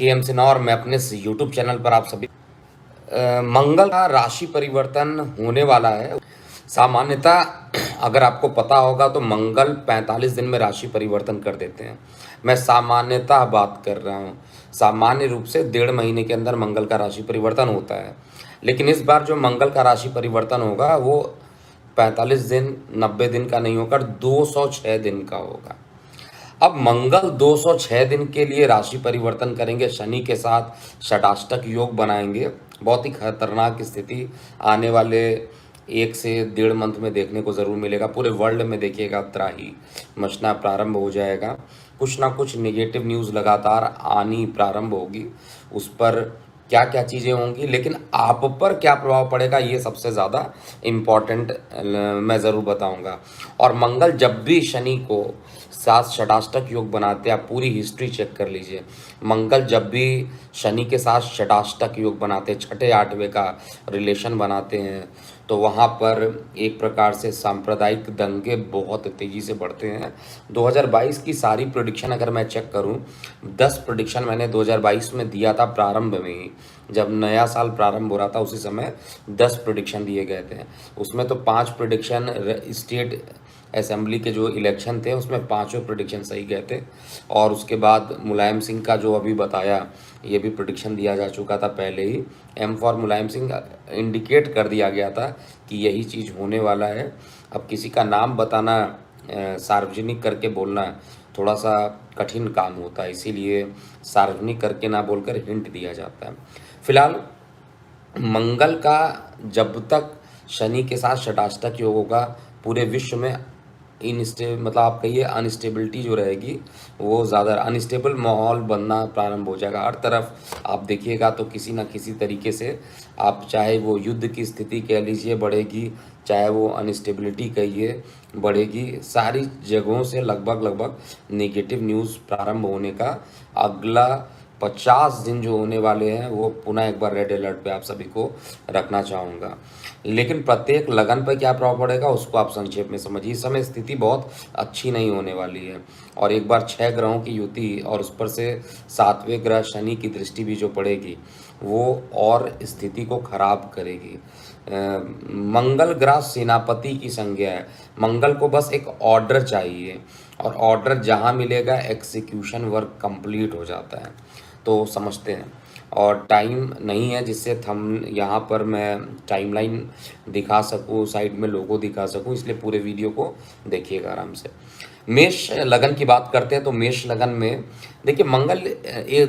के एम सिन्हा और मैं अपने यूट्यूब चैनल पर आप सभी मंगल का राशि परिवर्तन होने वाला है। सामान्यतः अगर आपको पता होगा तो मंगल 45 दिन में राशि परिवर्तन कर देते हैं। मैं सामान्यतः बात कर रहा हूँ, सामान्य रूप से 1.5 महीने के अंदर मंगल का राशि परिवर्तन होता है। लेकिन इस बार जो मंगल का राशि परिवर्तन होगा वो 45 दिन 90 दिन का नहीं होकर 206 दिन का होगा। अब मंगल 206 दिन के लिए राशि परिवर्तन करेंगे, शनि के साथ षटाष्टक योग बनाएंगे। बहुत ही खतरनाक स्थिति आने वाले 1 से 1.5 मंथ में देखने को ज़रूर मिलेगा। पूरे वर्ल्ड में देखिएगा त्राही मचना प्रारंभ हो जाएगा। कुछ ना कुछ नेगेटिव न्यूज़ लगातार आनी प्रारंभ होगी। उस पर क्या क्या चीज़ें होंगी, लेकिन आप पर क्या प्रभाव पड़ेगा ये सबसे ज़्यादा इम्पॉर्टेंट मैं ज़रूर बताऊंगा। और मंगल जब भी शनि को साथ षटाष्टक योग बनाते हैं, आप पूरी हिस्ट्री चेक कर लीजिए। मंगल जब भी शनि के साथ षटाष्टक योग बनाते हैं, छठे आठवें का रिलेशन बनाते हैं, तो वहाँ पर एक प्रकार से सांप्रदायिक दंगे बहुत तेज़ी से बढ़ते हैं। 2022 की सारी प्रेडिक्शन अगर मैं चेक करूं, 10 प्रेडिक्शन मैंने 2022 में दिया था प्रारंभ में ही, जब नया साल प्रारंभ हो रहा था उसी समय 10 प्रेडिक्शन दिए गए थे। उसमें तो 5 प्रेडिक्शन स्टेट असेंबली के जो इलेक्शन थे उसमें 5 प्रेडिक्शन सही गए थे। और उसके बाद मुलायम सिंह का जो अभी बताया ये भी प्रेडिक्शन दिया जा चुका था पहले ही। M for Mulayam Singh indicate कर दिया गया था कि यही चीज़ होने वाला है। अब किसी का नाम बताना सार्वजनिक करके बोलना थोड़ा सा कठिन काम होता है, इसीलिए सार्वजनिक करके ना बोलकर हिंट दिया जाता है। फिलहाल मंगल का जब तक शनि के साथ षटाष्टक योग होगा, पूरे विश्व में मतलब आप कहिए अनस्टेबिलिटी जो रहेगी वो ज़्यादा अनस्टेबल माहौल बनना प्रारंभ हो जाएगा। हर तरफ आप देखिएगा तो किसी ना किसी तरीके से, आप चाहे वो युद्ध की स्थिति कह लीजिए बढ़ेगी, चाहे वो अनस्टेबिलिटी कहिए बढ़ेगी, सारी जगहों से लगभग नेगेटिव न्यूज़ प्रारंभ होने का अगला 50 दिन जो होने वाले हैं वो पुनः एक बार रेड अलर्ट पे आप सभी को रखना चाहूँगा। लेकिन प्रत्येक लगन पर क्या प्रभाव पड़ेगा उसको आप संक्षेप में समझिए। इस समय स्थिति बहुत अच्छी नहीं होने वाली है, और एक बार 6 ग्रहों की युति और उस पर से 7वें ग्रह शनि की दृष्टि भी जो पड़ेगी वो और स्थिति को खराब करेगी। मंगल ग्रह सेनापति की संज्ञा है। मंगल को बस एक ऑर्डर चाहिए, और ऑर्डर जहाँ मिलेगा एग्जीक्यूशन वर्क कंप्लीट हो जाता है। तो समझते हैं, और टाइम नहीं है जिससे हम यहाँ पर मैं टाइमलाइन दिखा सकूँ, साइड में लोगो दिखा सकूँ, इसलिए पूरे वीडियो को देखिएगा आराम से। मेष लगन की बात करते हैं तो मेष लगन में देखिए मंगल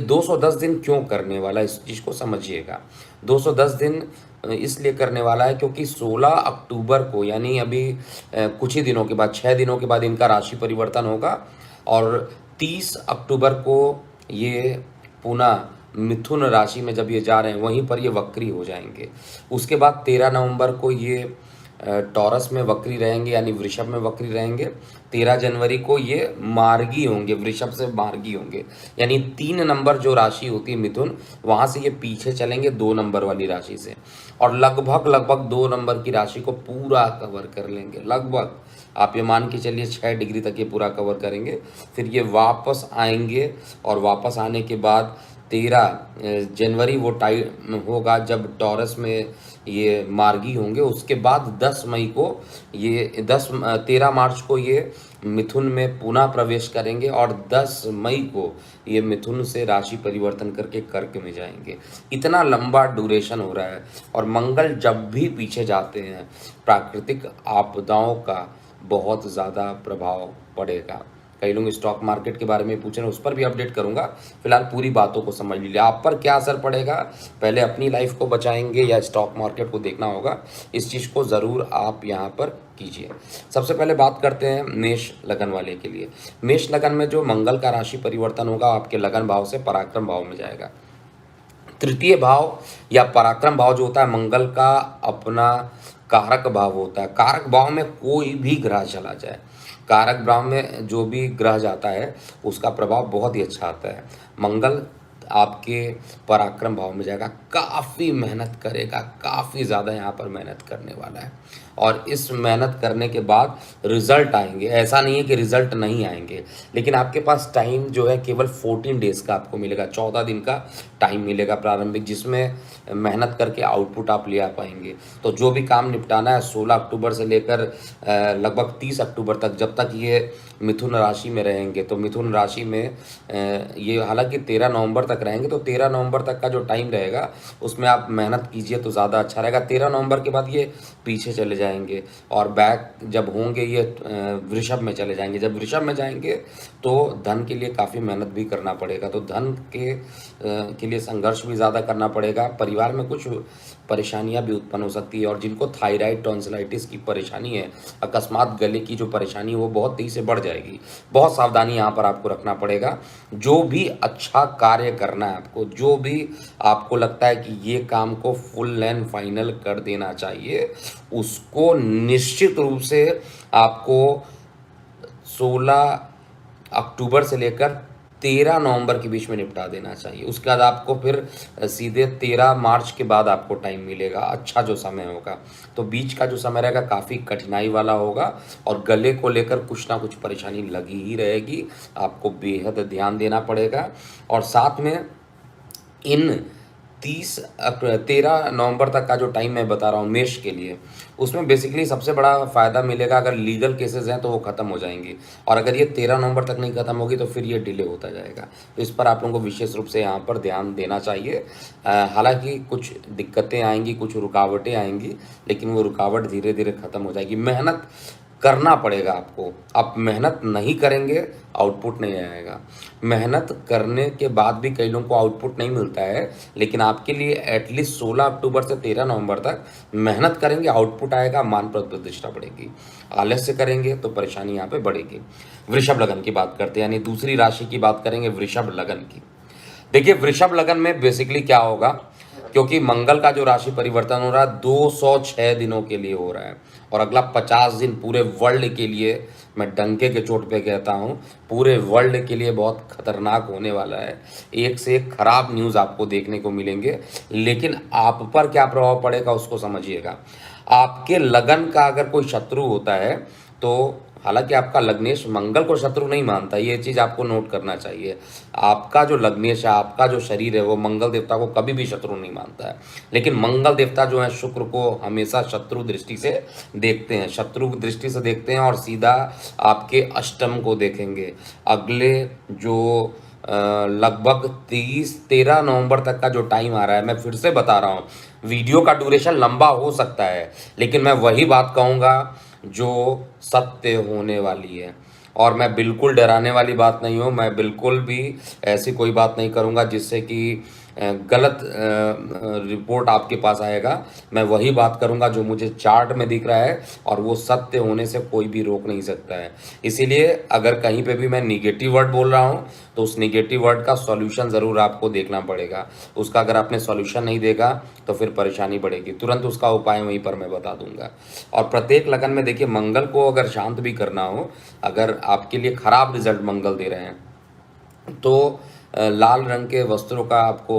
210 दिन क्यों करने वाला है, इस चीज़ को समझिएगा। 210 दिन इसलिए करने वाला है क्योंकि 16 अक्टूबर को, यानी अभी कुछ ही दिनों के बाद, 6 दिनों के बाद इनका राशि परिवर्तन होगा, और 30 अक्टूबर को ये पुनः मिथुन राशि में जब ये जा रहे हैं वहीं पर ये वक्री हो जाएंगे। उसके बाद 13 नवंबर को ये टॉरस में वक्री रहेंगे, यानी वृषभ में वक्री रहेंगे। 13 जनवरी को ये मार्गी होंगे, वृषभ से मार्गी होंगे, यानी 3 नंबर जो राशि होती है मिथुन, वहाँ से ये पीछे चलेंगे 2 नंबर वाली राशि से, और लगभग 2 नंबर की राशि को पूरा कवर कर लेंगे। लगभग आप ये मान के चलिए 6 डिग्री तक ये पूरा कवर करेंगे। फिर ये वापस आएंगे, और वापस आने के बाद 13 जनवरी वो टाइम होगा जब टॉरस में ये मार्गी होंगे। उसके बाद 10 मई को ये 13 मार्च को ये मिथुन में पुनः प्रवेश करेंगे, और 10 मई को ये मिथुन से राशि परिवर्तन करके कर्क में जाएंगे। इतना लंबा ड्यूरेशन हो रहा है। और मंगल जब भी पीछे जाते हैं प्राकृतिक आपदाओं का बहुत ज़्यादा प्रभाव पड़ेगा। कई लोग स्टॉक मार्केट के बारे में पूछ रहे हैं, उस पर भी अपडेट करूंगा। फिलहाल पूरी बातों को समझ लीजिए, आप पर क्या असर पड़ेगा, पहले अपनी लाइफ को बचाएंगे या स्टॉक मार्केट को देखना होगा, इस चीज़ को ज़रूर आप यहाँ पर कीजिए। सबसे पहले बात करते हैं मेष लगन वाले के लिए। मेष लगन में जो मंगल का राशि परिवर्तन होगा आपके लगन भाव से पराक्रम भाव में जाएगा। तृतीय भाव या पराक्रम भाव जो होता है मंगल का अपना कारक भाव होता है। कारक भाव में कोई भी ग्रह चला जाए, कारक भाव में जो भी ग्रह जाता है उसका प्रभाव बहुत ही अच्छा आता है। मंगल आपके पराक्रम भाव में जाएगा, काफ़ी मेहनत करेगा, काफ़ी ज़्यादा यहाँ पर मेहनत करने वाला है। और इस मेहनत करने के बाद रिजल्ट आएंगे। ऐसा नहीं है कि रिजल्ट नहीं आएंगे, लेकिन आपके पास टाइम जो है केवल 14 डेज का आपको मिलेगा, 14 दिन का टाइम मिलेगा प्रारंभिक, जिसमें मेहनत करके आउटपुट आप ले आ पाएंगे। तो जो भी काम निपटाना है 16 अक्टूबर से लेकर लगभग 30 अक्टूबर तक, जब तक ये मिथुन राशि में रहेंगे, तो मिथुन राशि में ये हालांकि 13 नवंबर तक रहेंगे, तो 13 नवंबर तक का जो टाइम रहेगा उसमें आप मेहनत कीजिए तो ज़्यादा अच्छा रहेगा। 13 नवंबर के बाद ये पीछे चले जाएंगे और बैक जब होंगे ये वृषभ में चले जाएंगे। जब वृषभ में जाएंगे तो धन के लिए काफ़ी मेहनत भी करना पड़ेगा, तो धन के लिए संघर्ष भी ज़्यादा करना पड़ेगा। परिवार में कुछ परेशानियां भी उत्पन्न हो सकती है, और जिनको थायराइड टॉन्सिलाइटिस की परेशानी है, अकस्मात गले की जो परेशानी है वो बहुत तेज़ी से बढ़ जाएगी। बहुत सावधानी यहाँ पर आपको रखना पड़ेगा। जो भी अच्छा कार्य करना है आपको, जो भी आपको लगता है कि ये काम को फुल एंड फाइनल कर देना चाहिए, उसको निश्चित रूप से आपको 16 अक्टूबर से लेकर 13 नवंबर के बीच में निपटा देना चाहिए। उसके बाद आपको फिर सीधे 13 मार्च के बाद आपको टाइम मिलेगा, अच्छा जो समय होगा। तो बीच का जो समय रहेगा काफ़ी कठिनाई वाला होगा, और गले को लेकर कुछ ना कुछ परेशानी लगी ही रहेगी। आपको बेहद ध्यान देना पड़ेगा। और साथ में इन 13 नवंबर तक का जो टाइम मैं बता रहा हूँ मेष के लिए, उसमें बेसिकली सबसे बड़ा फ़ायदा मिलेगा। अगर लीगल केसेस हैं तो वो ख़त्म हो जाएंगी, और अगर ये 13 नवंबर तक नहीं ख़त्म होगी तो फिर ये डिले होता जाएगा। तो इस पर आप लोगों को विशेष रूप से यहाँ पर ध्यान देना चाहिए। हालांकि कुछ दिक्कतें आएंगी, कुछ रुकावटें आएंगी, लेकिन वो रुकावट धीरे धीरे ख़त्म हो जाएगी। मेहनत करना पड़ेगा आपको। आप मेहनत नहीं करेंगे, आउटपुट नहीं आएगा। मेहनत करने के बाद भी कई लोगों को आउटपुट नहीं मिलता है, लेकिन आपके लिए एटलीस्ट 16 अक्टूबर से 13 नवंबर तक मेहनत करेंगे, आउटपुट आएगा, मान प्रतिष्ठा बढ़ेगी। आलस्य करेंगे तो परेशानी यहाँ पे बढ़ेगी। वृषभ लगन की बात करते हैं, यानी दूसरी राशि की बात करेंगे, वृषभ लगन की। देखिए वृषभ लगन में बेसिकली क्या होगा, क्योंकि मंगल का जो राशि परिवर्तन हो रहा है 206 दिनों के लिए हो रहा है, और अगला 50 दिन पूरे वर्ल्ड के लिए, मैं डंके के चोट पे कहता हूँ, पूरे वर्ल्ड के लिए बहुत खतरनाक होने वाला है। एक से एक खराब न्यूज़ आपको देखने को मिलेंगे, लेकिन आप पर क्या प्रभाव पड़ेगा उसको समझिएगा। आपके लगन का अगर कोई शत्रु होता है तो, हालांकि आपका लग्नेश मंगल को शत्रु नहीं मानता, ये चीज़ आपको नोट करना चाहिए। आपका जो लग्नेश है, आपका जो शरीर है, वो मंगल देवता को कभी भी शत्रु नहीं मानता है, लेकिन मंगल देवता जो है शुक्र को हमेशा शत्रु दृष्टि से देखते हैं, शत्रु दृष्टि से देखते हैं, और सीधा आपके अष्टम को देखेंगे। अगले जो लगभग 13 नवंबर तक का जो टाइम आ रहा है, मैं फिर से बता रहा हूँ, वीडियो का ड्यूरेशन लंबा हो सकता है, लेकिन मैं वही बात कहूँगा जो सत्य होने वाली है। और मैं बिल्कुल डराने वाली बात नहीं हूँ, मैं बिल्कुल भी ऐसी कोई बात नहीं करूँगा जिससे कि गलत रिपोर्ट आपके पास आएगा। मैं वही बात करूँगा जो मुझे चार्ट में दिख रहा है, और वो सत्य होने से कोई भी रोक नहीं सकता है। इसीलिए अगर कहीं पे भी मैं निगेटिव वर्ड बोल रहा हूँ तो उस निगेटिव वर्ड का सॉल्यूशन ज़रूर आपको देखना पड़ेगा। उसका अगर आपने सॉल्यूशन नहीं देखा तो फिर परेशानी बढ़ेगी। तुरंत उसका उपाय वहीं पर मैं बता दूंगा। और प्रत्येक लगन में देखिए, मंगल को अगर शांत भी करना हो, अगर आपके लिए खराब रिजल्ट मंगल दे रहे हैं तो लाल रंग के वस्त्रों का आपको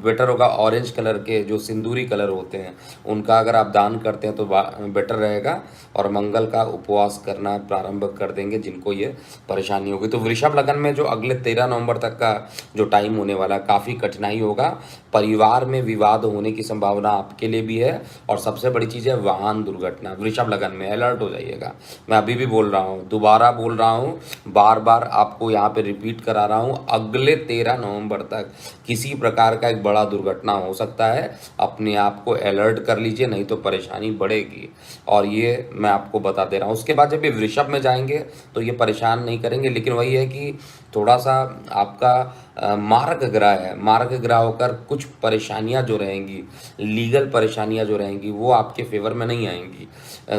बेटर होगा। ऑरेंज कलर के जो सिंदूरी कलर होते हैं उनका अगर आप दान करते हैं तो बेटर रहेगा, और मंगल का उपवास करना प्रारंभ कर देंगे जिनको ये परेशानी होगी। तो वृषभ लगन में जो अगले 13 नवंबर तक का जो टाइम होने वाला है, काफ़ी कठिनाई होगा। परिवार में विवाद होने की संभावना आपके लिए भी है, और सबसे बड़ी चीज़ है वाहन दुर्घटना। वृषभ लगन में अलर्ट हो जाइएगा। मैं अभी भी बोल रहा हूँ, दोबारा बोल रहा हूँ, बार बार आपको यहाँ पे रिपीट करा रहा हूँ, अगले 13 नवंबर तक किसी प्रकार का एक बड़ा दुर्घटना हो सकता है। अपने आप को अलर्ट कर लीजिए, नहीं तो परेशानी बढ़ेगी, और ये मैं आपको बता दे रहा हूँ। उसके बाद जब ये वृषभ में जाएंगे तो ये परेशान नहीं करेंगे, लेकिन वही है कि थोड़ा सा आपका मार्ग ग्रह है, मार्ग ग्रह होकर कुछ परेशानियां जो रहेंगी, लीगल परेशानियां जो रहेंगी, वो आपके फेवर में नहीं आएंगी।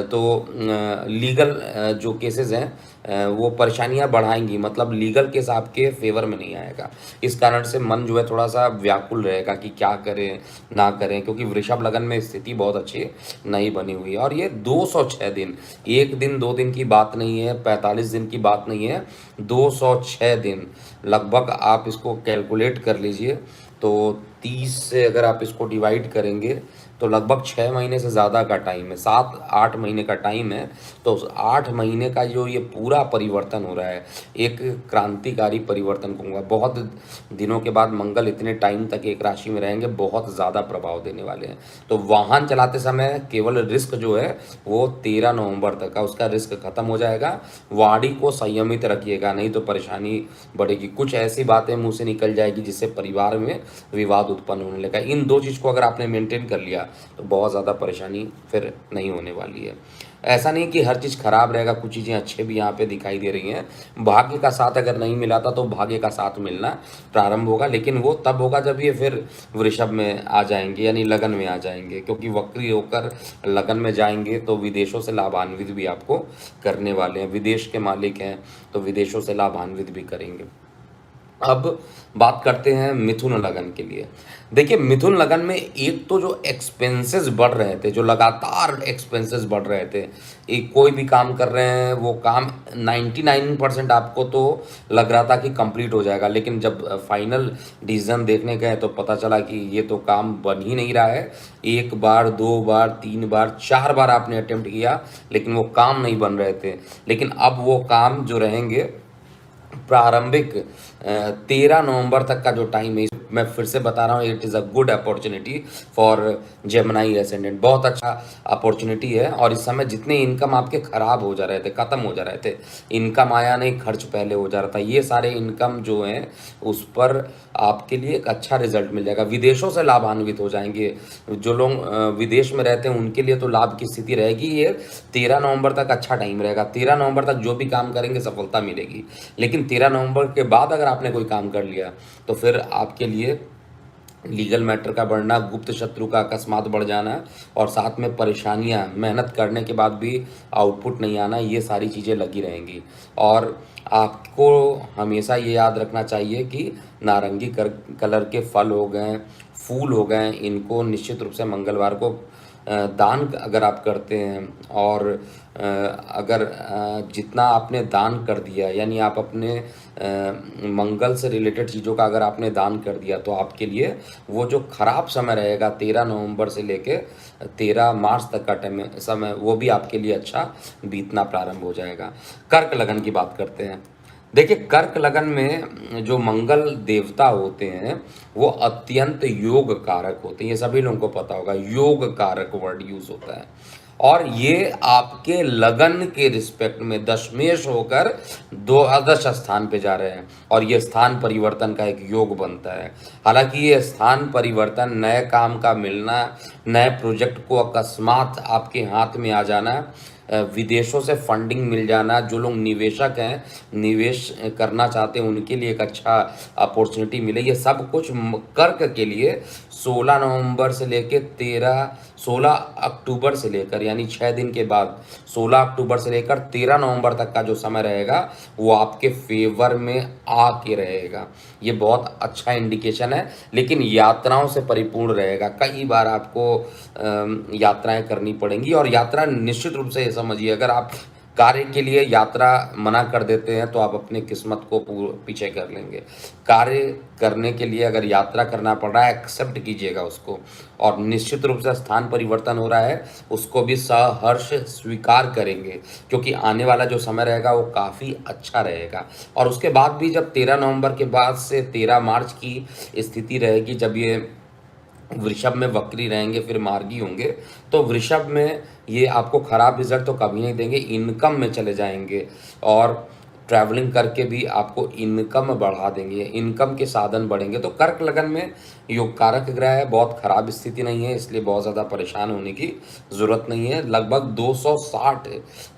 तो लीगल जो केसेस हैं वो परेशानियां बढ़ाएंगी, मतलब लीगल केस आपके फेवर में नहीं आएगा। इस कारण से मन जो है थोड़ा सा व्याकुल रहेगा कि क्या करें ना करें, क्योंकि वृषभ लगन में स्थिति बहुत अच्छी नहीं बनी हुई है। और ये 206 दिन, एक दिन दो दिन की बात नहीं है, 45 दिन की बात नहीं है, 206 दिन लगभग। आप इसको कैलकुलेट कर लीजिए, तो 30 से अगर आप इसको डिवाइड करेंगे तो लगभग 6 महीने से ज़्यादा का टाइम है, 7-8 महीने का टाइम है। तो उस 8 महीने का जो ये पूरा परिवर्तन हो रहा है, एक क्रांतिकारी परिवर्तन कहूँगा। बहुत दिनों के बाद मंगल इतने टाइम तक एक राशि में रहेंगे, बहुत ज़्यादा प्रभाव देने वाले हैं। तो वाहन चलाते समय केवल रिस्क जो है वो 13 नवंबर तक का, उसका रिस्क खत्म हो जाएगा। वाणी को संयमित रखिएगा, नहीं तो परेशानी बढ़ेगी। कुछ ऐसी बातें मुंह से निकल जाएगी जिससे परिवार में विवाद उत्पन्न होने लगा। इन 2 चीज़ को अगर आपने मेंटेन कर लिया तो बहुत ज़्यादा परेशानी फिर नहीं होने वाली है। ऐसा नहीं कि हर चीज़ खराब रहेगा, कुछ चीज़ें अच्छे भी यहाँ पे दिखाई दे रही हैं। भाग्य का साथ अगर नहीं मिला था तो भाग्य का साथ मिलना प्रारंभ होगा, लेकिन वो तब होगा जब ये फिर वृषभ में आ जाएंगे, यानी लगन में आ जाएंगे। क्योंकि वक्री होकर लगन में जाएंगे तो विदेशों से लाभान्वित भी आपको करने वाले हैं। विदेश के मालिक हैं तो विदेशों से लाभान्वित भी करेंगे। अब बात करते हैं मिथुन लगन के लिए। देखिए, मिथुन लगन में एक तो जो एक्सपेंसेस बढ़ रहे थे, जो लगातार एक्सपेंसेस बढ़ रहे थे, एक कोई भी काम कर रहे हैं वो काम 99% आपको तो लग रहा था कि कंप्लीट हो जाएगा, लेकिन जब फाइनल डिसीजन देखने गए तो पता चला कि ये तो काम बन ही नहीं रहा है। 1 बार, 2 बार, 3 बार, 4 बार आपने अटेम्प्ट किया लेकिन वो काम नहीं बन रहे थे। लेकिन अब वो काम जो रहेंगे प्रारंभिक 13 नवंबर तक का जो टाइम है, मैं फिर से बता रहा हूँ, it is a good opportunity for Gemini ascendant. बहुत अच्छा अपॉर्चुनिटी है। और इस समय जितने इनकम आपके खराब हो जा रहे थे, ख़त्म हो जा रहे थे, इनकम आया नहीं, खर्च पहले हो जा रहा था, ये सारे इनकम जो हैं उस पर आपके लिए एक अच्छा रिजल्ट मिल जाएगा। विदेशों से लाभान्वित हो जाएंगे। जो लोग विदेश में रहते हैं उनके लिए तो लाभ की स्थिति रहेगी। ये 13 नवंबर तक अच्छा टाइम रहेगा। 13 नवंबर तक जो भी काम करेंगे सफलता मिलेगी। लेकिन 13 नवंबर के बाद अगर आपने कोई काम कर लिया तो फिर आपके लिए लीगल मैटर का बढ़ना, गुप्त शत्रु का अकस्मात बढ़ जाना और साथ में परेशानियां, मेहनत करने के बाद भी आउटपुट नहीं आना, ये सारी चीज़ें लगी रहेंगी। और आपको हमेशा ये याद रखना चाहिए कि नारंगी कलर के फल हो गए, फूल हो गए, इनको निश्चित रूप से मंगलवार को दान अगर आप करते हैं और अगर जितना आपने दान कर दिया, यानी आप अपने मंगल से रिलेटेड चीज़ों का अगर आपने दान कर दिया तो आपके लिए वो जो खराब समय रहेगा 13 नवंबर से लेके 13 मार्च तक का समय, वो भी आपके लिए अच्छा बीतना प्रारंभ हो जाएगा। कर्क लगन की बात करते हैं। देखिए, कर्क लगन में जो मंगल देवता होते हैं वो अत्यंत योग कारक होते हैं। ये सभी लोगों को पता होगा, योग कारक वर्ड यूज होता है। और ये आपके लगन के रिस्पेक्ट में दशमेश होकर द्वादश स्थान पे जा रहे हैं और ये स्थान परिवर्तन का एक योग बनता है। हालांकि ये स्थान परिवर्तन, नए काम का मिलना, नए प्रोजेक्ट को अकस्मात आपके हाथ में आ जाना, विदेशों से फंडिंग मिल जाना, जो लोग निवेशक हैं, निवेश करना चाहते हैं, उनके लिए एक अच्छा अपॉर्चुनिटी मिले, ये सब कुछ कर्क के लिए 16 नवंबर से लेकर 16 अक्टूबर से लेकर, यानी 6 दिन के बाद 16 अक्टूबर से लेकर 13 नवंबर तक का जो समय रहेगा वो आपके फेवर में आके रहेगा। ये बहुत अच्छा इंडिकेशन है। लेकिन यात्राओं से परिपूर्ण रहेगा। कई बार आपको यात्राएं करनी पड़ेंगी और यात्रा निश्चित रूप से समझिए, अगर आप कार्य के लिए यात्रा मना कर देते हैं तो आप अपनी किस्मत को पीछे कर लेंगे। कार्य करने के लिए अगर यात्रा करना पड़ रहा है, एक्सेप्ट कीजिएगा उसको। और निश्चित रूप से स्थान परिवर्तन हो रहा है, उसको भी सहर्ष स्वीकार करेंगे, क्योंकि आने वाला जो समय रहेगा वो काफ़ी अच्छा रहेगा। और उसके बाद भी जब 13 नवंबर के बाद से 13 मार्च की स्थिति रहेगी, जब ये वृषभ में वक्री रहेंगे, फिर मार्गी होंगे, तो वृषभ में ये आपको खराब रिजल्ट तो कभी नहीं देंगे, इनकम में चले जाएंगे और ट्रैवलिंग करके भी आपको इनकम बढ़ा देंगे, इनकम के साधन बढ़ेंगे। तो कर्क लगन में योग कारक ग्रह है, बहुत खराब स्थिति नहीं है, इसलिए बहुत ज़्यादा परेशान होने की ज़रूरत नहीं है। लगभग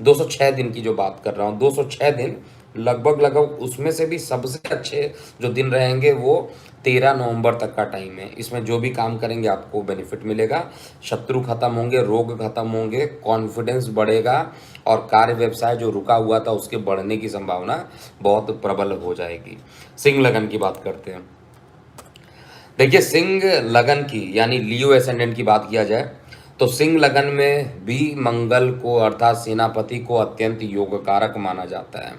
206 दिन की जो बात कर रहा हूँ, 206 दिन लगभग उसमें से भी सबसे अच्छे जो दिन रहेंगे वो 13 नवंबर तक का टाइम है। इसमें जो भी काम करेंगे आपको बेनिफिट मिलेगा, शत्रु खत्म होंगे, रोग खत्म होंगे, कॉन्फिडेंस बढ़ेगा और कार्य व्यवसाय जो रुका हुआ था उसके बढ़ने की संभावना बहुत प्रबल हो जाएगी। सिंह लगन की बात करते हैं। देखिए, सिंह लगन की यानी लियो एसेंडेंट की बात किया जाए तो सिंह लगन में भी मंगल को अर्थात सेनापति को अत्यंत योग कारक माना जाता है।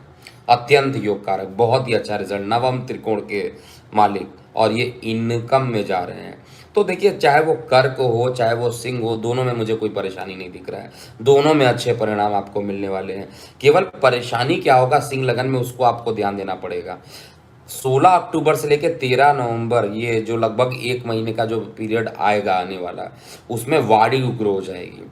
अत्यंत योग कारक, बहुत ही अच्छा रिजल्ट, नवम त्रिकोण के मालिक और ये इनकम में जा रहे हैं। तो देखिए, चाहे वो कर्क हो चाहे वो सिंह हो, दोनों में मुझे कोई परेशानी नहीं दिख रहा है। दोनों में अच्छे परिणाम आपको मिलने वाले हैं। केवल परेशानी क्या होगा सिंह लगन में, उसको आपको ध्यान देना पड़ेगा। 16 अक्टूबर से लेकर 13 नवंबर, ये जो लगभग 1 महीने का जो पीरियड आएगा आने वाला, उसमें वाणी उग्र हो जाएगी।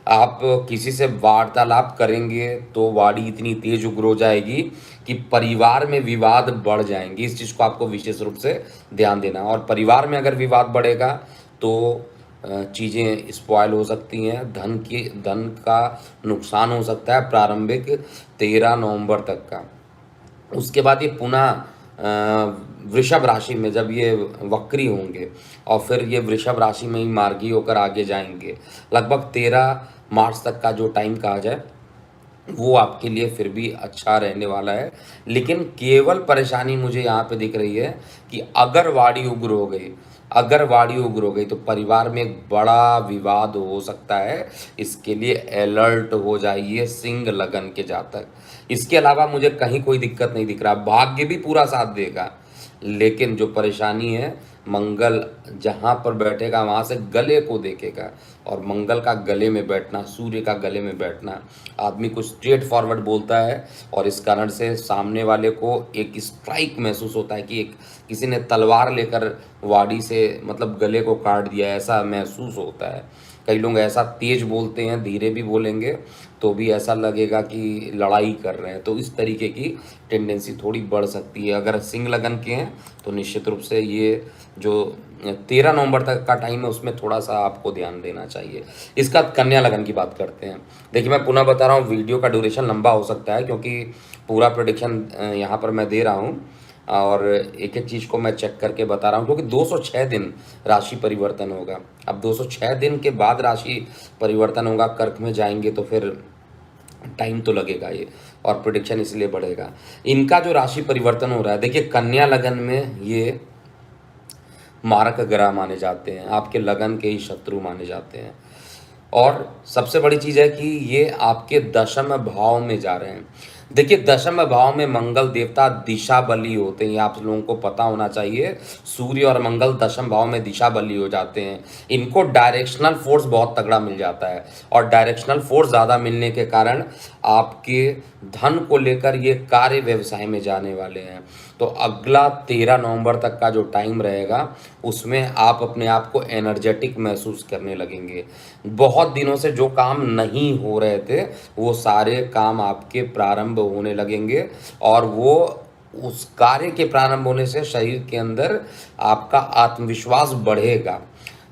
आप किसी से वार्तालाप करेंगे तो वाणी इतनी तेज उग्र हो जाएगी कि परिवार में विवाद बढ़ जाएंगे। इस चीज़ को आपको विशेष रूप से ध्यान देना। और परिवार में अगर विवाद बढ़ेगा तो चीज़ें स्पॉयल हो सकती हैं, धन का नुकसान हो सकता है प्रारंभिक 13 नवंबर तक का। उसके बाद ये पुनः वृषभ राशि में जब ये वक्री होंगे और फिर ये वृषभ राशि में ही मार्गी होकर आगे जाएंगे, लगभग 13 मार्च तक का जो टाइम कहा जाए वो आपके लिए फिर भी अच्छा रहने वाला है। लेकिन केवल परेशानी मुझे यहाँ पे दिख रही है कि अगर वाणी उग्र हो गई, तो परिवार में एक बड़ा विवाद हो सकता है। इसके लिए अलर्ट हो जाइए सिंह लगन के जातक। इसके अलावा मुझे कहीं कोई दिक्कत नहीं दिख रहा। भाग्य भी पूरा साथ देगा, लेकिन जो परेशानी है, मंगल जहाँ पर बैठेगा वहाँ से गले को देखेगा। और मंगल का गले में बैठना, सूर्य का गले में बैठना, आदमी को स्ट्रेट फॉरवर्ड बोलता है और इस कारण से सामने वाले को एक स्ट्राइक महसूस होता है कि एक किसी ने तलवार लेकर वाड़ी से मतलब गले को काट दिया, ऐसा महसूस होता है। कई लोग ऐसा तेज बोलते हैं, धीरे भी बोलेंगे तो भी ऐसा लगेगा कि लड़ाई कर रहे हैं। तो इस तरीके की टेंडेंसी थोड़ी बढ़ सकती है। अगर सिंह लगन के हैं तो निश्चित रूप से ये जो 13 नवंबर तक का टाइम है उसमें थोड़ा सा आपको ध्यान देना चाहिए। इसका कन्या लगन की बात करते हैं। देखिए, मैं पुनः बता रहा हूँ, वीडियो का ड्यूरेशन लंबा हो सकता है क्योंकि पूरा प्रेडिक्शन यहाँ पर मैं दे रहा हूँ और एक एक चीज़ को मैं चेक करके बता रहा हूँ, क्योंकि 206 दिन राशि परिवर्तन होगा। अब 206 दिन के बाद राशि परिवर्तन होगा, कर्क में जाएंगे तो फिर टाइम तो लगेगा ये, और प्रिडिक्शन इसलिए बढ़ेगा। इनका जो राशि परिवर्तन हो रहा है, देखिए कन्या लगन में ये मारक ग्रह माने जाते हैं, आपके लगन के ही शत्रु माने जाते हैं। और सबसे बड़ी चीज़ है कि ये आपके दशम भाव में जा रहे हैं। देखिए, दशम भाव में मंगल देवता दिशा बली होते हैं, आप लोगों को पता होना चाहिए। सूर्य और मंगल दशम भाव में दिशा बली हो जाते हैं। इनको डायरेक्शनल फोर्स बहुत तगड़ा मिल जाता है और डायरेक्शनल फोर्स ज़्यादा मिलने के कारण आपके धन को लेकर ये कार्य व्यवसाय में जाने वाले हैं। तो अगला 13 नवंबर तक का जो टाइम रहेगा उसमें आप अपने आप को एनर्जेटिक महसूस करने लगेंगे। बहुत दिनों से जो काम नहीं हो रहे थे वो सारे काम आपके प्रारंभ होने लगेंगे और वो उस कार्य के प्रारंभ होने से शरीर के अंदर आपका आत्मविश्वास बढ़ेगा।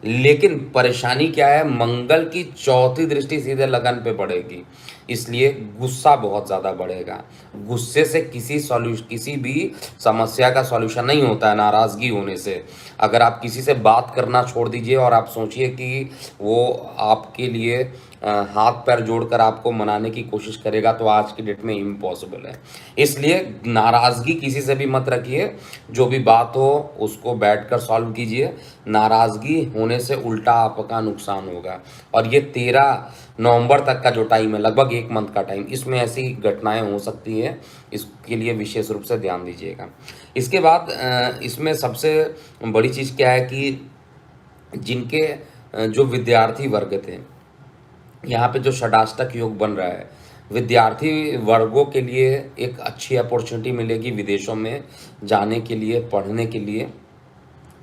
लेकिन परेशानी क्या है, मंगल की चौथी दृष्टि सीधे लगन पे पड़ेगी, इसलिए गुस्सा बहुत ज़्यादा बढ़ेगा। गुस्से से किसी भी समस्या का सॉल्यूशन नहीं होता है नाराज़गी होने से। अगर आप किसी से बात करना छोड़ दीजिए और आप सोचिए कि वो आपके लिए हाथ पैर जोड़कर आपको मनाने की कोशिश करेगा, तो आज की डेट में इम्पॉसिबल है। इसलिए नाराज़गी किसी से भी मत रखिए, जो भी बात हो उसको बैठकर सॉल्व कीजिए। नाराज़गी होने से उल्टा आपका नुकसान होगा। और ये 13 नवंबर तक का जो टाइम है, लगभग 1 मंथ का टाइम, इसमें ऐसी घटनाएं हो सकती हैं, इसके लिए विशेष रूप से ध्यान दीजिएगा। इसके बाद इसमें सबसे बड़ी चीज़ क्या है कि जिनके जो विद्यार्थी वर्ग थे, यहाँ पे जो षडाष्टक योग बन रहा है, विद्यार्थी वर्गों के लिए एक अच्छी अपॉर्चुनिटी मिलेगी विदेशों में जाने के लिए, पढ़ने के लिए।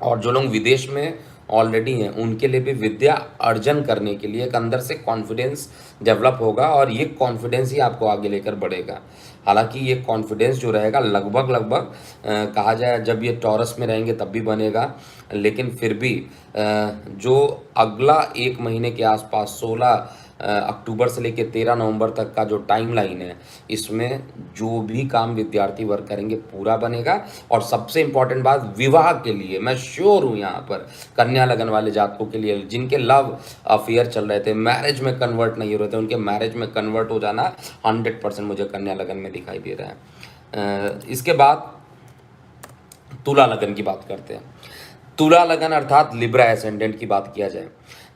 और जो लोग विदेश में ऑलरेडी हैं उनके लिए भी विद्या अर्जन करने के लिए एक अंदर से कॉन्फिडेंस डेवलप होगा और ये कॉन्फिडेंस ही आपको आगे लेकर बढ़ेगा। हालांकि ये कॉन्फिडेंस जो रहेगा लगभग कहा जाए जब ये टॉरस में रहेंगे तब भी बनेगा, लेकिन फिर भी जो अगला 1 महीने के आसपास 16 अक्टूबर से लेकर 13 नवंबर तक का जो टाइम लाइन है, इसमें जो भी काम विद्यार्थी वर्ग करेंगे पूरा बनेगा। और सबसे इम्पॉर्टेंट बात, विवाह के लिए मैं श्योर हूँ यहाँ पर कन्या लगन वाले जातकों के लिए, जिनके लव अफेयर चल रहे थे, मैरिज में कन्वर्ट नहीं हो रहे थे, उनके मैरिज में कन्वर्ट हो जाना 100% मुझे कन्या लगन में दिखाई दे रहा है। इसके बाद तुला लगन की बात करते हैं। तुला लगन अर्थात लिब्रा एसेंडेंट की बात किया जाए,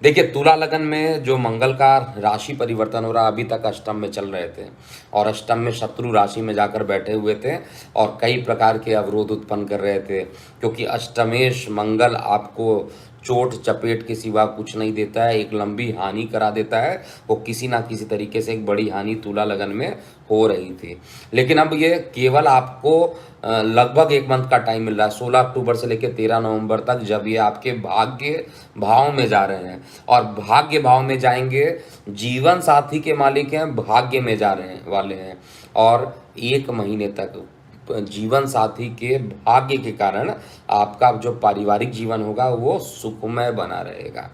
देखिए तुला लगन में जो मंगल का राशि परिवर्तन हो रहा, अभी तक अष्टम में चल रहे थे और अष्टम में शत्रु राशि में जाकर बैठे हुए थे और कई प्रकार के अवरोध उत्पन्न कर रहे थे, क्योंकि अष्टमेश मंगल आपको चोट चपेट के सिवा कुछ नहीं देता है, एक लंबी हानि करा देता है। वो किसी ना किसी तरीके से एक बड़ी हानि तुला लगन में हो रही थी, लेकिन अब ये केवल आपको लगभग एक मंथ का टाइम मिल रहा है, 16 अक्टूबर से लेकर 13 नवंबर तक, जब ये आपके भाग्य भाव में जा रहे हैं। और भाग्य भाव में जाएंगे, जीवन साथी के मालिक हैं, भाग्य में जा रहे वाले हैं, और एक महीने तक जीवन साथी के भाग्य के कारण आपका जो पारिवारिक जीवन होगा वो सुखमय बना रहेगा।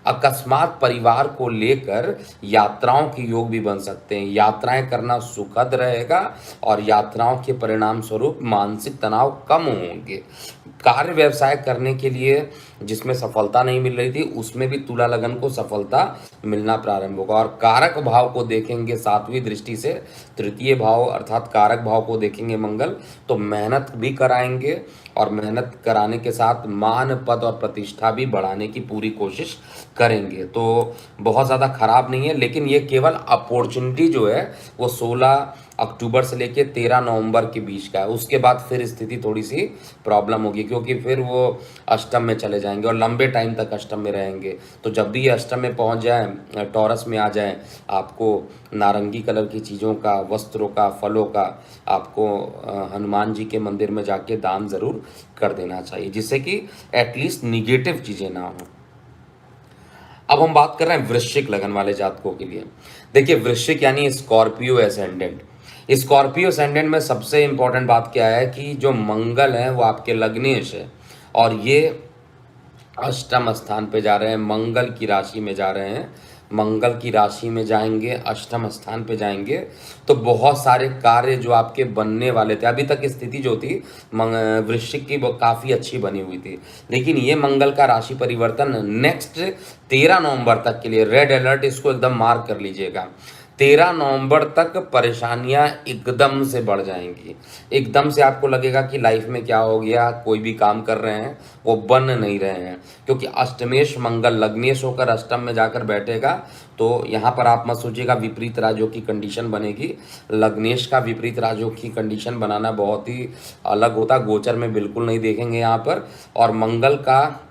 अकस्मात परिवार को लेकर यात्राओं के योग भी बन सकते हैं, यात्राएं करना सुखद रहेगा और यात्राओं के परिणाम स्वरूप मानसिक तनाव कम होंगे। कार्य व्यवसाय करने के लिए जिसमें सफलता नहीं मिल रही थी, उसमें भी तुला लगन को सफलता मिलना प्रारंभ होगा। और कारक भाव को देखेंगे 7वीं दृष्टि से, तृतीय भाव अर्थात कारक भाव को देखेंगे मंगल, तो मेहनत भी कराएंगे और मेहनत कराने के साथ मान पद और प्रतिष्ठा भी बढ़ाने की पूरी कोशिश करेंगे। तो बहुत ज़्यादा खराब नहीं है, लेकिन ये केवल अपॉर्चुनिटी जो है वो 16 अक्टूबर से लेके 13 नवंबर के बीच का है। उसके बाद फिर स्थिति थोड़ी सी प्रॉब्लम होगी, क्योंकि फिर वो अष्टम में चले जाएंगे और लंबे टाइम तक अष्टम में रहेंगे। तो जब भी ये अष्टम में पहुंच जाए, टॉरस में आ जाए, आपको नारंगी कलर की चीज़ों का, वस्त्रों का, फलों का आपको हनुमान जी के मंदिर में जाके दान ज़रूर कर देना चाहिए, जिससे कि एटलीस्ट निगेटिव चीज़ें ना हों। अब हम बात कर रहे हैं वृश्चिक लगन वाले जातकों के लिए। देखिए वृश्चिक यानी स्कॉर्पियो एसेंडेंट। स्कॉर्पियो एसेंडेंट में सबसे इंपॉर्टेंट बात क्या है कि जो मंगल है वो आपके लग्नेश है और ये अष्टम स्थान पे जा रहे हैं, मंगल की राशि में जा रहे हैं। मंगल की राशि में जाएंगे, अष्टम स्थान पे जाएंगे, तो बहुत सारे कार्य जो आपके बनने वाले थे, अभी तक स्थिति जो थी वृश्चिक की काफ़ी अच्छी बनी हुई थी, लेकिन ये मंगल का राशि परिवर्तन नेक्स्ट 13 नवंबर तक के लिए रेड अलर्ट, इसको एकदम मार्क कर लीजिएगा। 13 नवंबर तक परेशानियां एकदम से बढ़ जाएंगी, एकदम से आपको लगेगा कि लाइफ में क्या हो गया, कोई भी काम कर रहे हैं वो बन नहीं रहे हैं, क्योंकि अष्टमेश मंगल लग्नेश होकर अष्टम में जाकर बैठेगा। तो यहाँ पर आप मत सोचिएगा विपरीत राजयोग की कंडीशन बनेगी। लग्नेश का विपरीत राजयोग की कंडीशन बनाना बहुत ही अलग होता, गोचर में बिल्कुल नहीं देखेंगे यहाँ पर। और मंगल का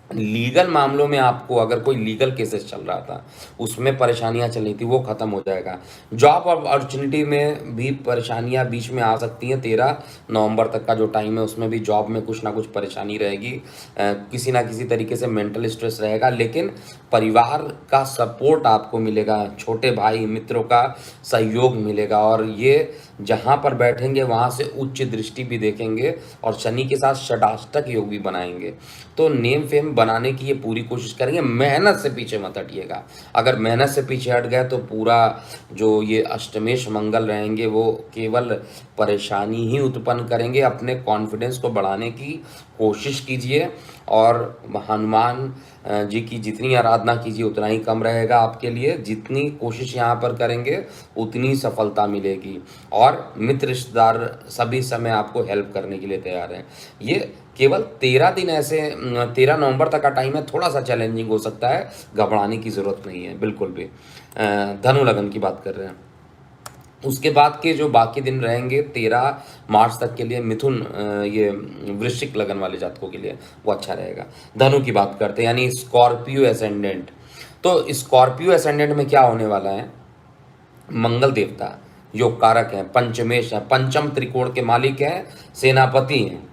लीगल मामलों में आपको अगर कोई लीगल केसेस चल रहा था, उसमें परेशानियां चल रही थी, वो खत्म हो जाएगा। जॉब अपॉर्चुनिटी में भी परेशानियां बीच में आ सकती हैं। 13 नवंबर तक का जो टाइम है उसमें भी जॉब में कुछ ना कुछ परेशानी रहेगी, किसी ना किसी तरीके से मेंटल स्ट्रेस रहेगा, लेकिन परिवार का सपोर्ट आपको मिलेगा, छोटे भाई मित्रों का सहयोग मिलेगा। और ये जहाँ पर बैठेंगे वहाँ से उच्च दृष्टि भी देखेंगे और शनि के साथ षडाष्टक योग भी बनाएंगे। तो नेम फेम बनाने की ये पूरी कोशिश करेंगे, मेहनत से पीछे मत हटिएगा। अगर मेहनत से पीछे हट गए तो पूरा जो ये अष्टमेश मंगल रहेंगे वो केवल परेशानी ही उत्पन्न करेंगे। अपने कॉन्फिडेंस को बढ़ाने की कोशिश कीजिए और हनुमान जी की जितनी आराधना कीजिए उतना ही कम रहेगा आपके लिए। जितनी कोशिश यहाँ पर करेंगे उतनी सफलता मिलेगी और मित्र रिश्तेदार सभी समय आपको हेल्प करने के लिए तैयार हैं। ये केवल 13 दिन ऐसे 13 नवंबर तक का टाइम है, थोड़ा सा चैलेंजिंग हो सकता है, घबराने की ज़रूरत नहीं है बिल्कुल भी। धनु लगन की बात कर रहे हैं। उसके बाद के जो बाकी दिन रहेंगे 13 मार्च तक के लिए मिथुन ये वृश्चिक लगन वाले जातकों के लिए वो अच्छा रहेगा। धनु की बात करते हैं यानी स्कॉर्पियो एसेंडेंट। तो स्कॉर्पियो एसेंडेंट में क्या होने वाला है, मंगल देवता योग कारक हैं, पंचमेश है, पंचम त्रिकोण के मालिक हैं, सेनापति हैं,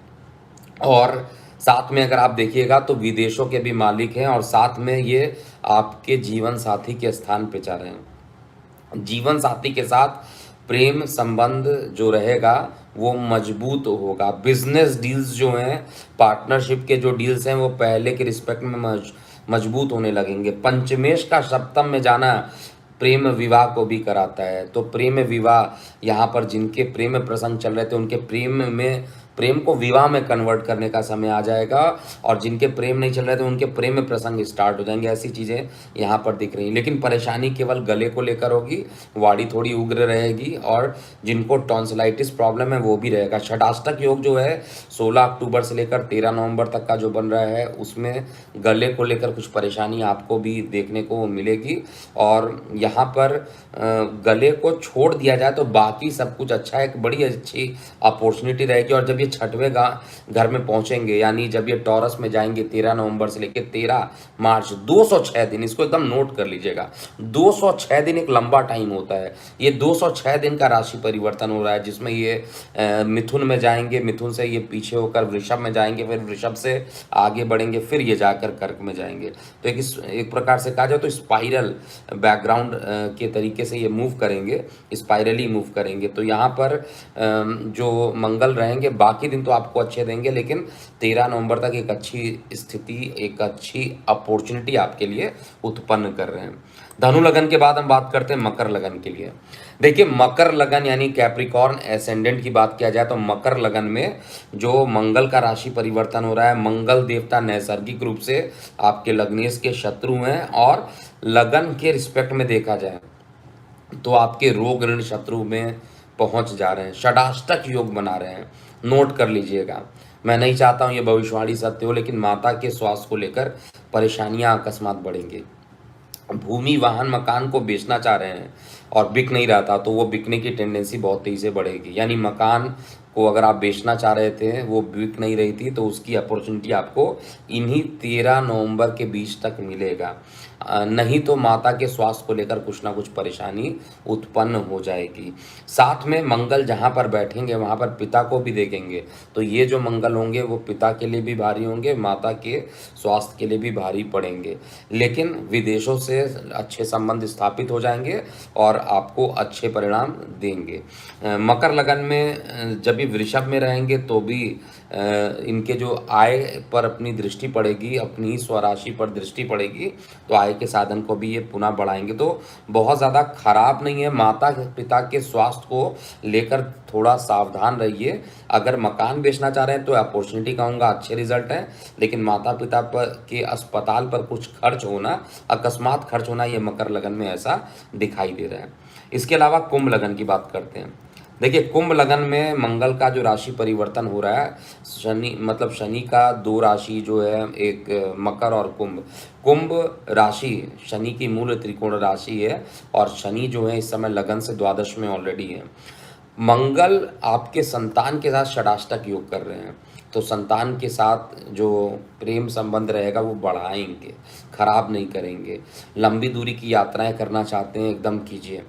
और साथ में अगर आप देखिएगा तो विदेशों के भी मालिक हैं, और साथ में ये आपके जीवन साथी के स्थान पे जा रहे हैं। जीवन साथी के साथ प्रेम संबंध जो रहेगा वो मजबूत होगा। बिजनेस डील्स जो हैं, पार्टनरशिप के जो डील्स हैं वो पहले के रिस्पेक्ट में मजबूत होने लगेंगे। पंचमेश का सप्तम में जाना प्रेम विवाह को भी कराता है, तो प्रेम विवाह यहाँ पर जिनके प्रेम प्रसंग चल रहे थे उनके प्रेम में प्रेम को विवाह में कन्वर्ट करने का समय आ जाएगा, और जिनके प्रेम नहीं चल रहे थे उनके प्रेम में प्रसंग स्टार्ट हो जाएंगे। ऐसी चीज़ें यहाँ पर दिख रही हैं। लेकिन परेशानी केवल गले को लेकर होगी, वाणी थोड़ी उग्र रहेगी, और जिनको टॉन्सिलाइटिस प्रॉब्लम है वो भी रहेगा। षडाष्टक योग जो है 16 अक्टूबर से लेकर 13 नवंबर तक का जो बन रहा है, उसमें गले को लेकर कुछ परेशानी आपको भी देखने को मिलेगी। और यहाँ पर गले को छोड़ दिया जाए तो बाकी सब कुछ अच्छा है, एक बड़ी अच्छी अपॉर्चुनिटी रहेगी। और जब ये छठवें घर में पहुंचेंगे, यानी जब ये टॉरस में जाएंगे 13 नवंबर से लेकर 13 मार्च, 206 दिन, इसको एकदम नोट कर लीजिएगा। 206 दिन एक लंबा टाइम होता है। ये 206 दिन का राशि परिवर्तन हो रहा है, जिसमें ये मिथुन में जाएंगे, मिथुन से ये पीछे होकर वृषभ में जाएंगे, फिर वृषभ से आगे बढ़ेंगे, फिर ये जाकर कर्क में जाएंगे। तो एक प्रकार से कहा जाए तो स्पाइरल बैकग्राउंड के तरीके से ये मूव करेंगे, स्पाइरली मूव करेंगे। तो यहाँ पर जो मंगल रहेंगे, बाकी दिन तो आपको अच्छे देंगे, लेकिन 13 नवंबर तक एक अच्छी स्थिति, एक अच्छी अपॉर्चुनिटी आपके लिए उत्पन्न कर रहे हैं। धनु लगन के बाद हम बात करते हैं मकर लगन के लिए। देखिए, मकर लगन यानी कैप्रिकॉर्न एसेंडेंट की बात किया जाए तो मकर लगन में जो मंगल का राशि परिवर्तन हो रहा है, मंगल देवता नैसर्गिक रूप से आपके लग्नेश के शत्रु हैं, और लगन के रिस्पेक्ट में देखा जाए तो आपके रोग ऋण शत्रु में पहुंच जा रहे हैं। षडाष्टक योग बना रहे हैं, नोट कर लीजिएगा। मैं नहीं चाहता हूं ये भविष्यवाणी सत्य हो, लेकिन माता के स्वास्थ्य को लेकर परेशानियां अकस्मात बढ़ेंगी। भूमि वाहन मकान को बेचना चाह रहे हैं और बिक नहीं रहा था, तो वो बिकने की टेंडेंसी बहुत तेजी से बढ़ेगी। यानी मकान को अगर आप बेचना चाह रहे थे, वो बिक नहीं रही थी, तो उसकी अपॉर्चुनिटी आपको इन्हीं 13 नवंबर के बीच तक मिलेगा। नहीं तो माता के स्वास्थ्य को लेकर कुछ ना कुछ परेशानी उत्पन्न हो जाएगी। साथ में मंगल जहाँ पर बैठेंगे वहाँ पर पिता को भी देखेंगे, तो ये जो मंगल होंगे वो पिता के लिए भी भारी होंगे, माता के स्वास्थ्य के लिए भी भारी पड़ेंगे। लेकिन विदेशों से अच्छे संबंध स्थापित हो जाएंगे और आपको अच्छे परिणाम देंगे। मकर लगन में जब भी वृषभ में रहेंगे तो भी इनके जो आय पर अपनी दृष्टि पड़ेगी, अपनी स्वराशि पर दृष्टि पड़ेगी, तो आय के साधन को भी ये पुनः बढ़ाएंगे। तो बहुत ज़्यादा खराब नहीं है। माता पिता के स्वास्थ्य को लेकर थोड़ा सावधान रहिए। अगर मकान बेचना चाह रहे हैं तो अपॉर्चुनिटी कहूँगा अच्छे रिजल्ट हैं, लेकिन माता पिता पर के अस्पताल पर कुछ खर्च होना, अकस्मात खर्च होना, ये मकर लगन में ऐसा दिखाई दे रहा है। इसके अलावा कुंभ लगन की बात करते हैं। देखिए, कुंभ लगन में मंगल का जो राशि परिवर्तन हो रहा है, शनि का 2 राशि जो है, एक मकर और कुंभ। कुंभ राशि शनि की मूल त्रिकोण राशि है, और शनि जो है इस समय लगन से द्वादश में ऑलरेडी है। मंगल आपके संतान के साथ षडाष्टक योग कर रहे हैं, तो संतान के साथ जो प्रेम संबंध रहेगा वो बढ़ाएंगे, खराब नहीं करेंगे। लंबी दूरी की यात्राएं करना चाहते हैं, एकदम कीजिए।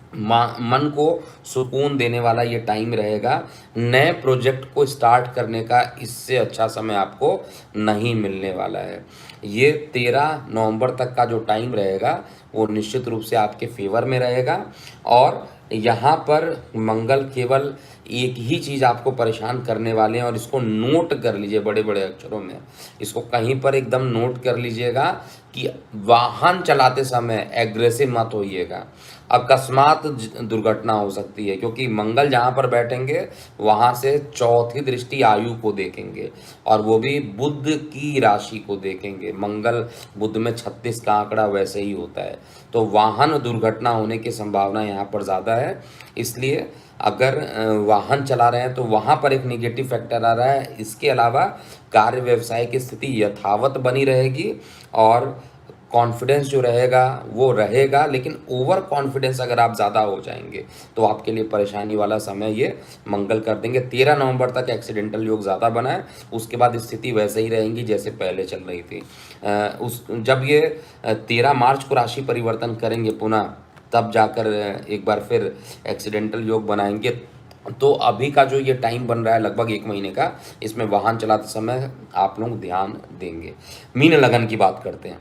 मन को सुकून देने वाला ये टाइम रहेगा। नए प्रोजेक्ट को स्टार्ट करने का इससे अच्छा समय आपको नहीं मिलने वाला है। ये 13 नवंबर तक का जो टाइम रहेगा वो निश्चित रूप से आपके फेवर में रहेगा। और यहाँ पर मंगल केवल एक ही चीज़ आपको परेशान करने वाले हैं, और इसको नोट कर लीजिए बड़े बड़े अक्षरों में। इसको कहीं पर एकदम नोट कर लीजिएगा कि वाहन चलाते समय एग्रेसिव मत होइएगा, अकस्मात दुर्घटना हो सकती है। क्योंकि मंगल जहाँ पर बैठेंगे वहाँ से चौथी दृष्टि आयु को देखेंगे, और वो भी बुध की राशि को देखेंगे। मंगल बुध में 36 का आंकड़ा वैसे ही होता है, तो वाहन दुर्घटना होने की संभावना यहाँ पर ज़्यादा है। इसलिए अगर वाहन चला रहे हैं तो वहाँ पर एक निगेटिव फैक्टर आ रहा है। इसके अलावा कार्य व्यवसाय की स्थिति यथावत बनी रहेगी, और कॉन्फिडेंस जो रहेगा वो रहेगा, लेकिन ओवर कॉन्फिडेंस अगर आप ज़्यादा हो जाएंगे तो आपके लिए परेशानी वाला समय ये मंगल कर देंगे। 13 नवंबर तक एक्सीडेंटल योग ज़्यादा बना है, उसके बाद स्थिति वैसे ही रहेंगी जैसे पहले चल रही थी। जब ये 13 मार्च को राशि परिवर्तन करेंगे पुनः, तब जाकर एक बार फिर एक्सीडेंटल योग बनाएंगे। तो अभी का जो ये टाइम बन रहा है लगभग 1 महीने का, इसमें वाहन चलाते समय आप लोग ध्यान देंगे। मीन लगन की बात करते हैं।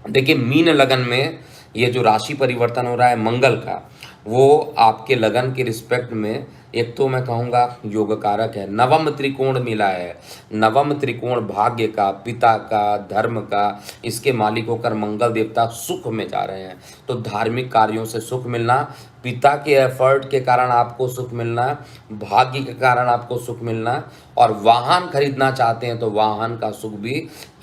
देखिए, मीन लगन में ये जो राशि परिवर्तन हो रहा है मंगल का, वो आपके लगन के रिस्पेक्ट में एक तो मैं कहूँगा योग कारक है। नवम त्रिकोण मिला है। नवम त्रिकोण भाग्य का, पिता का, धर्म का, इसके मालिक होकर मंगल देवता सुख में जा रहे हैं। तो धार्मिक कार्यों से सुख मिलना, पिता के एफर्ट के कारण आपको सुख मिलना, भाग्य के कारण आपको सुख मिलना, और वाहन खरीदना चाहते हैं तो वाहन का सुख भी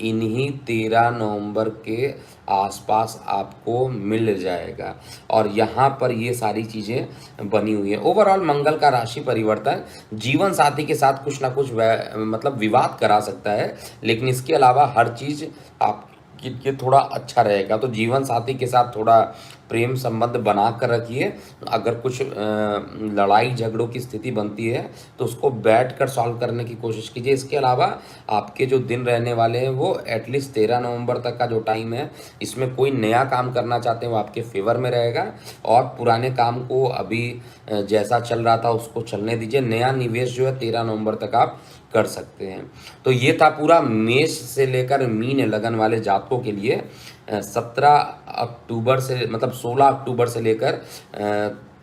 इन्हीं 13 नवंबर के आसपास आपको मिल जाएगा। और यहाँ पर ये सारी चीज़ें बनी हुई है। ओवरऑल मंगल का राशि परिवर्तन जीवन साथी के साथ कुछ ना कुछ मतलब विवाद करा सकता है, लेकिन इसके अलावा हर चीज़ आप कि थोड़ा अच्छा रहेगा। तो जीवन साथी के साथ थोड़ा प्रेम संबंध बना कर रखिए। अगर कुछ लड़ाई झगड़ों की स्थिति बनती है तो उसको बैठ कर सॉल्व करने की कोशिश कीजिए। इसके अलावा आपके जो दिन रहने वाले हैं वो एटलीस्ट 13 नवंबर तक का जो टाइम है, इसमें कोई नया काम करना चाहते हैं वो आपके फेवर में रहेगा, और पुराने काम को अभी जैसा चल रहा था उसको चलने दीजिए। नया निवेश जो है 13 नवंबर तक आप कर सकते हैं। तो ये था पूरा मेष से लेकर मीन लगन वाले जातकों के लिए 17 अक्टूबर से मतलब 16 अक्टूबर से लेकर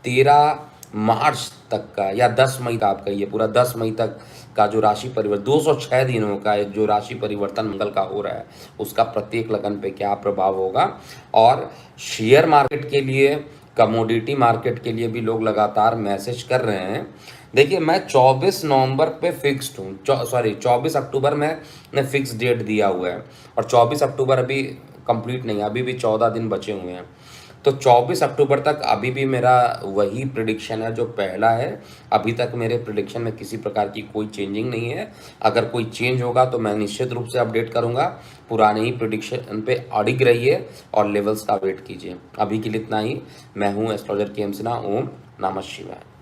13 मार्च तक का, या 10 मई का आपका ये पूरा 10 मई तक का जो राशि परिवर्तन 206 दिनों का एक जो राशि परिवर्तन मंगल का हो रहा है, उसका प्रत्येक लगन पे क्या प्रभाव होगा। और शेयर मार्केट के लिए, कमोडिटी मार्केट के लिए भी लोग लगातार मैसेज कर रहे हैं। देखिए, मैं 24 नवंबर पे फिक्स्ड हूँ, 24 अक्टूबर में ने फिक्स डेट दिया हुआ है, और 24 अक्टूबर अभी कंप्लीट नहीं है, अभी भी 14 दिन बचे हुए हैं। तो 24 अक्टूबर तक अभी भी मेरा वही प्रिडिक्शन है जो पहला है। अभी तक मेरे प्रिडिक्शन में किसी प्रकार की कोई चेंजिंग नहीं है। अगर कोई चेंज होगा तो मैं निश्चित रूप से अपडेट करूंगा। पुराने ही प्रिडिक्शन पे अडिग रहिए और लेवल्स का वेट कीजिए। अभी के लिए इतना ही। मैं हूँ एस्ट्रोलॉजर के एम सिन्हा। ओम नमः शिवाय।